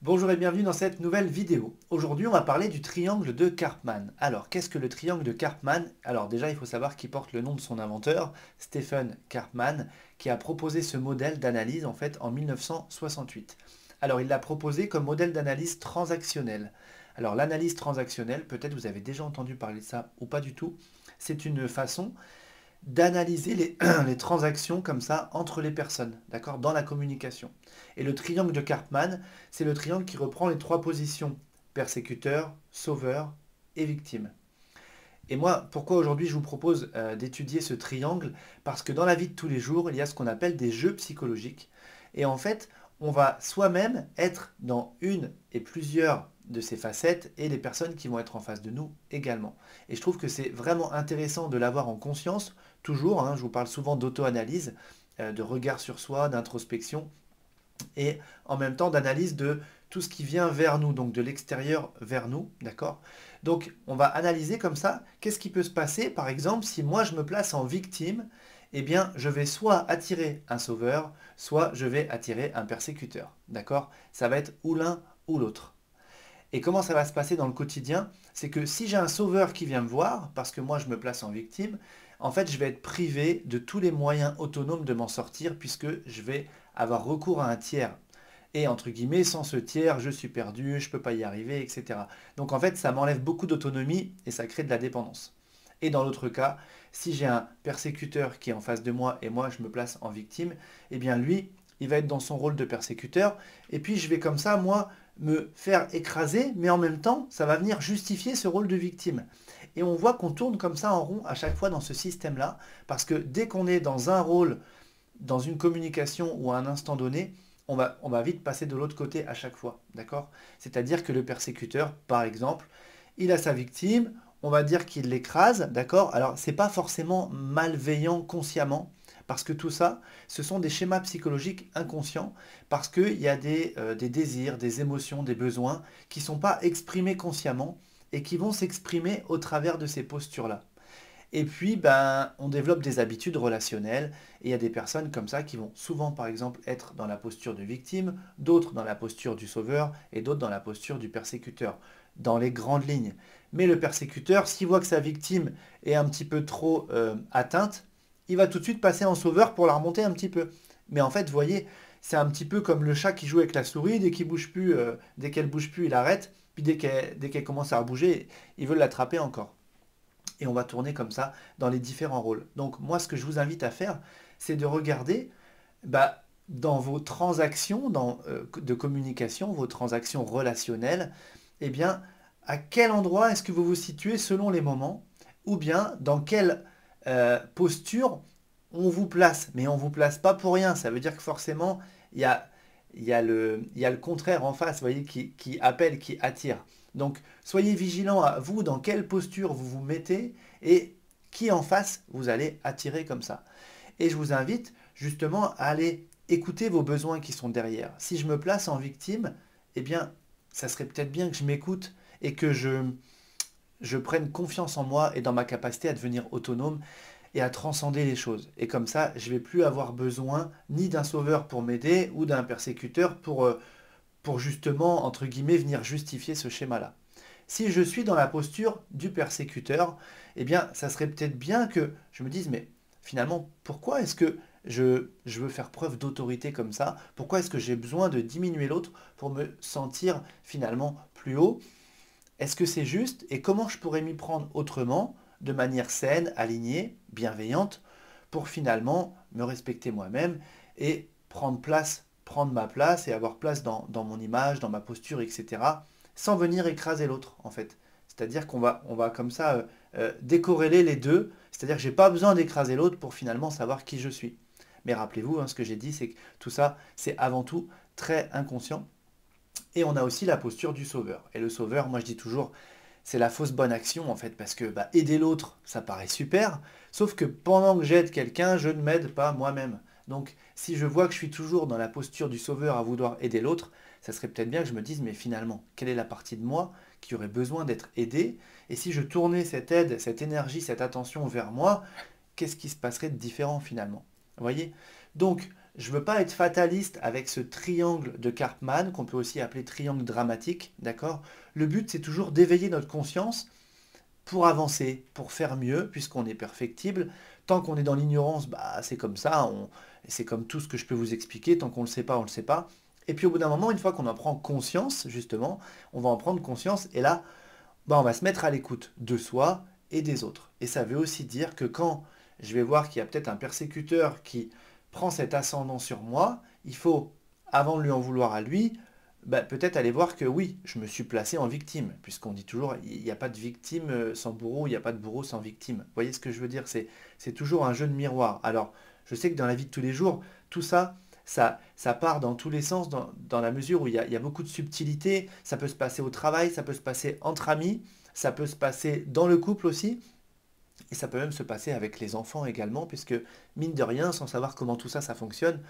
Bonjour et bienvenue dans cette nouvelle vidéo. Aujourd'hui, on va parler du triangle de Karpman. Alors, qu'est-ce que le triangle de Karpman? Alors déjà, il faut savoir qu'il porte le nom de son inventeur, Stephen Karpman, qui a proposé ce modèle d'analyse en fait en 1968. Alors, il l'a proposé comme modèle d'analyse transactionnelle. Alors, l'analyse transactionnelle, peut-être vous avez déjà entendu parler de ça ou pas du tout, c'est une façon d'analyser les transactions comme ça entre les personnes, d'accord, dans la communication. Et le triangle de Karpman, c'est le triangle qui reprend les trois positions, persécuteur, sauveur et victime. Et moi, pourquoi aujourd'hui je vous propose d'étudier ce triangle? Parce que dans la vie de tous les jours, il y a ce qu'on appelle des jeux psychologiques. Et en fait, on va soi-même être dans une et plusieurs de ces facettes et les personnes qui vont être en face de nous également. Et je trouve que c'est vraiment intéressant de l'avoir en conscience, toujours, hein, je vous parle souvent d'auto-analyse, de regard sur soi, d'introspection, et en même temps d'analyse de tout ce qui vient vers nous, donc de l'extérieur vers nous, d'accord? Donc on va analyser comme ça, qu'est-ce qui peut se passer, par exemple, si moi je me place en victime, eh bien je vais soit attirer un sauveur, soit je vais attirer un persécuteur, d'accord? Ça va être ou l'un ou l'autre. Et comment ça va se passer dans le quotidien? C'est que si j'ai un sauveur qui vient me voir, parce que moi je me place en victime, en fait je vais être privé de tous les moyens autonomes de m'en sortir puisque je vais avoir recours à un tiers. Et entre guillemets, sans ce tiers, je suis perdu, je ne peux pas y arriver, etc. Donc en fait, ça m'enlève beaucoup d'autonomie et ça crée de la dépendance. Et dans l'autre cas, si j'ai un persécuteur qui est en face de moi et moi je me place en victime, eh bien lui, il va être dans son rôle de persécuteur. Et puis je vais comme ça, moi, me faire écraser, mais en même temps, ça va venir justifier ce rôle de victime. Et on voit qu'on tourne comme ça en rond à chaque fois dans ce système-là, parce que dès qu'on est dans un rôle, dans une communication ou à un instant donné, on va vite passer de l'autre côté à chaque fois, d'accord? C'est-à-dire que le persécuteur, par exemple, il a sa victime, on va dire qu'il l'écrase, d'accord? Alors, c'est pas forcément malveillant consciemment, parce que tout ça, ce sont des schémas psychologiques inconscients, parce qu'il y a des désirs, des émotions, des besoins qui ne sont pas exprimés consciemment et qui vont s'exprimer au travers de ces postures-là. Et puis, ben, on développe des habitudes relationnelles. Et il y a des personnes comme ça qui vont souvent, par exemple, être dans la posture de victime, d'autres dans la posture du sauveur et d'autres dans la posture du persécuteur, dans les grandes lignes. Mais le persécuteur, s'il voit que sa victime est un petit peu trop atteinte, il va tout de suite passer en sauveur pour la remonter un petit peu. Mais en fait, vous voyez, c'est un petit peu comme le chat qui joue avec la souris, dès qu'il bouge plus, dès qu'elle bouge plus, il arrête, puis dès qu'elle commence à bouger, il veut l'attraper encore. Et on va tourner comme ça dans les différents rôles. Donc moi, ce que je vous invite à faire, c'est de regarder bah, dans vos transactions de communication, vos transactions relationnelles, eh bien, à quel endroit est-ce que vous vous situez selon les moments, ou bien dans quelle posture on vous place. Mais on ne vous place pas pour rien. Ça veut dire que forcément, il y a, il y a le contraire en face, vous voyez, qui appelle, qui attire. Donc, soyez vigilant à vous, dans quelle posture vous vous mettez et qui en face vous allez attirer comme ça. Et je vous invite justement à aller écouter vos besoins qui sont derrière. Si je me place en victime, eh bien, ça serait peut-être bien que je m'écoute et que je prenne confiance en moi et dans ma capacité à devenir autonome et à transcender les choses. Et comme ça, je ne vais plus avoir besoin ni d'un sauveur pour m'aider ou d'un persécuteur pour justement, entre guillemets, venir justifier ce schéma-là. Si je suis dans la posture du persécuteur, eh bien, ça serait peut-être bien que je me dise, mais finalement, pourquoi est-ce que je veux faire preuve d'autorité comme ça? Pourquoi est-ce que j'ai besoin de diminuer l'autre pour me sentir finalement plus haut? Est-ce que c'est juste? Et comment je pourrais m'y prendre autrement, de manière saine, alignée, bienveillante, pour finalement me respecter moi-même et prendre ma place et avoir place dans mon image, dans ma posture, etc., sans venir écraser l'autre, en fait. C'est-à-dire qu'on va comme ça décorréler les deux, c'est-à-dire que j'ai pas besoin d'écraser l'autre pour finalement savoir qui je suis. Mais rappelez-vous, hein, ce que j'ai dit, c'est que tout ça, c'est avant tout très inconscient. Et on a aussi la posture du sauveur. Et le sauveur, moi je dis toujours, c'est la fausse bonne action en fait, parce que bah, aider l'autre, ça paraît super, sauf que pendant que j'aide quelqu'un, je ne m'aide pas moi-même. Donc si je vois que je suis toujours dans la posture du sauveur à vouloir aider l'autre, ça serait peut-être bien que je me dise, mais finalement, quelle est la partie de moi qui aurait besoin d'être aidée? Et si je tournais cette aide, cette énergie, cette attention vers moi, qu'est-ce qui se passerait de différent finalement? Vous voyez? Donc, je ne veux pas être fataliste avec ce triangle de Karpman, qu'on peut aussi appeler triangle dramatique, d'accord? Le but, c'est toujours d'éveiller notre conscience pour avancer, pour faire mieux, puisqu'on est perfectible. Tant qu'on est dans l'ignorance, bah, c'est comme ça, c'est comme tout ce que je peux vous expliquer, tant qu'on ne le sait pas, on ne le sait pas. Et puis au bout d'un moment, une fois qu'on en prend conscience, justement, on va en prendre conscience, et là, bah, on va se mettre à l'écoute de soi et des autres. Et ça veut aussi dire que quand je vais voir qu'il y a peut-être un persécuteur qui prend cet ascendant sur moi, il faut, avant de lui en vouloir à lui, bah, peut-être aller voir que oui, je me suis placé en victime, puisqu'on dit toujours, il n'y a pas de victime sans bourreau, il n'y a pas de bourreau sans victime. Vous voyez ce que je veux dire? C'est toujours un jeu de miroir. Alors, je sais que dans la vie de tous les jours, tout ça, ça part dans tous les sens, dans la mesure où il y a beaucoup de subtilité. Ça peut se passer au travail, ça peut se passer entre amis, ça peut se passer dans le couple aussi, et ça peut même se passer avec les enfants également, puisque mine de rien, sans savoir comment tout ça, ça fonctionne,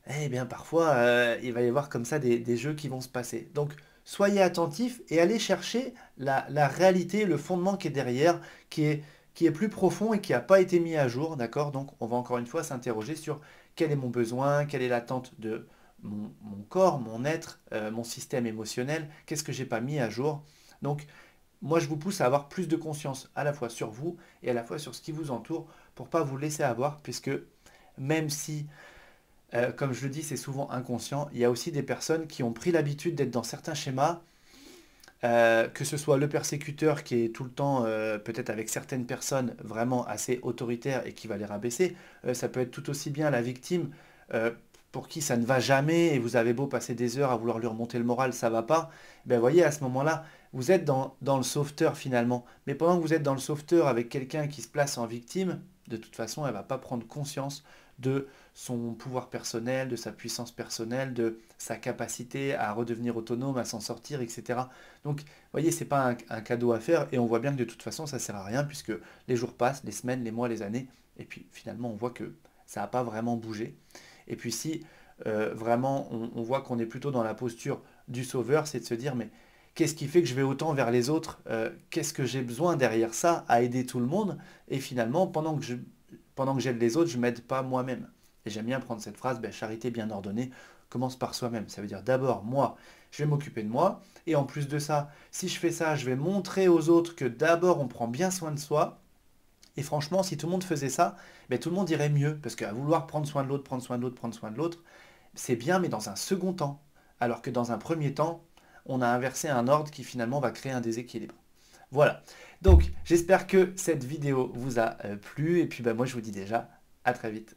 eh bien parfois, il va y avoir comme ça des jeux qui vont se passer. Donc, soyez attentifs et allez chercher la réalité, le fondement qui est derrière, qui est plus profond et qui n'a pas été mis à jour, d'accord? Donc, on va encore une fois s'interroger sur quel est mon besoin, quelle est l'attente de mon corps, mon être, mon système émotionnel, qu'est-ce que j'ai pas mis à jour. Donc, moi, je vous pousse à avoir plus de conscience à la fois sur vous et à la fois sur ce qui vous entoure pour pas vous laisser avoir, puisque même si comme je le dis, c'est souvent inconscient. Il y a aussi des personnes qui ont pris l'habitude d'être dans certains schémas, que ce soit le persécuteur qui est tout le temps, peut-être avec certaines personnes vraiment assez autoritaires et qui va les rabaisser. Ça peut être tout aussi bien la victime euh, pour qui ça ne va jamais et vous avez beau passer des heures à vouloir lui remonter le moral, ça va pas. Ben voyez, à ce moment-là, vous êtes dans le sauveteur finalement. Mais pendant que vous êtes dans le sauveteur avec quelqu'un qui se place en victime, de toute façon, elle ne va pas prendre conscience de son pouvoir personnel, de sa puissance personnelle, de sa capacité à redevenir autonome, à s'en sortir, etc. Donc, vous voyez, ce n'est pas un cadeau à faire et on voit bien que de toute façon, ça ne sert à rien puisque les jours passent, les semaines, les mois, les années, et puis finalement, on voit que ça n'a pas vraiment bougé. Et puis si vraiment on voit qu'on est plutôt dans la posture du sauveur, c'est de se dire, mais qu'est-ce qui fait que je vais autant vers les autres? Qu'est-ce que j'ai besoin derrière ça à aider tout le monde? Et finalement, pendant que j'aide les autres, je ne m'aide pas moi-même. Et j'aime bien prendre cette phrase, ben, charité bien ordonnée commence par soi-même. Ça veut dire d'abord, moi, je vais m'occuper de moi. Et en plus de ça, si je fais ça, je vais montrer aux autres que d'abord, on prend bien soin de soi. Et franchement, si tout le monde faisait ça, ben, tout le monde irait mieux. Parce qu'à vouloir prendre soin de l'autre, prendre soin de l'autre, prendre soin de l'autre, c'est bien, mais dans un second temps. Alors que dans un premier temps, on a inversé un ordre qui finalement va créer un déséquilibre. Voilà. Donc, j'espère que cette vidéo vous a plu. Et puis, ben, moi, je vous dis déjà à très vite.